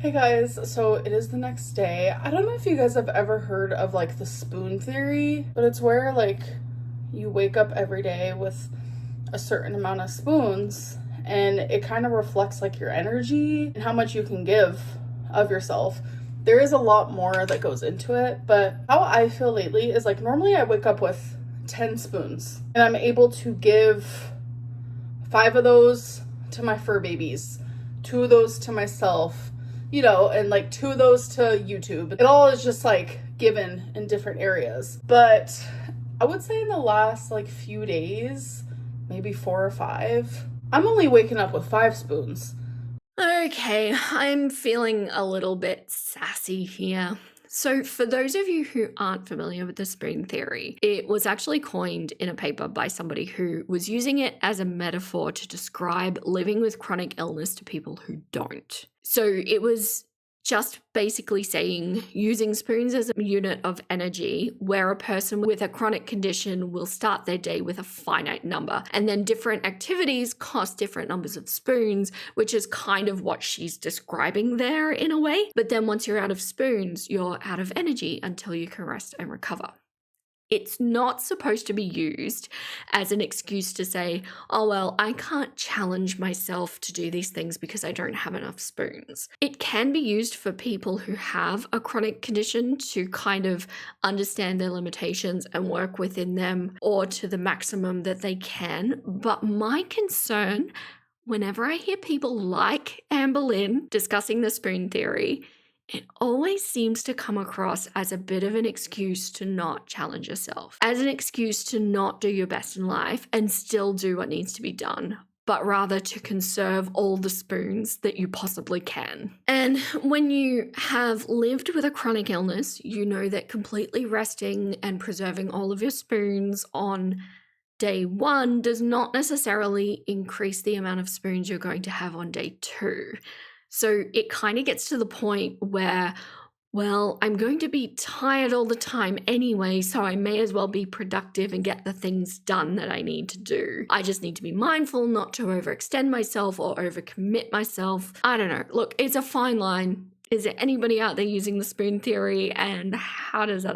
Hey guys, so it is the next day. I don't know if you guys have ever heard of like the spoon theory, but it's where like you wake up every day with a certain amount of spoons and it kind of reflects like your energy and how much you can give of yourself. There is a lot more that goes into it, but how I feel lately is like normally I wake up with 10 spoons and I'm able to give 5 of those to my fur babies, 2 of those to myself, and like 2 of those to YouTube. It all is just like given in different areas. But I would say in the last like few days, maybe 4 or 5, I'm only waking up with 5 spoons. Okay, I'm feeling a little bit sassy here. So, for those of you who aren't familiar with the spoon theory, it was actually coined in a paper by somebody who was using it as a metaphor to describe living with chronic illness to people who don't. So, it was just basically saying using spoons as a unit of energy, where a person with a chronic condition will start their day with a finite number, and then different activities cost different numbers of spoons, which is kind of what she's describing there in a way. But then once you're out of spoons, you're out of energy until you can rest and recover. It's not supposed to be used as an excuse to say, oh, well, I can't challenge myself to do these things because I don't have enough spoons. It can be used for people who have a chronic condition to kind of understand their limitations and work within them or to the maximum that they can. But my concern, whenever I hear people like amberlynn discussing the spoon theory, it always seems to come across as a bit of an excuse to not challenge yourself, as an excuse to not do your best in life and still do what needs to be done, but rather to conserve all the spoons that you possibly can. And when you have lived with a chronic illness, you know that completely resting and preserving all of your spoons on day 1 does not necessarily increase the amount of spoons you're going to have on day 2. So it kind of gets to the point where, well, I'm going to be tired all the time anyway, so I may as well be productive and get the things done that I need to do. I just need to be mindful not to overextend myself or overcommit myself. I don't know. Look, it's a fine line. Is there anybody out there using the spoon theory, and how does that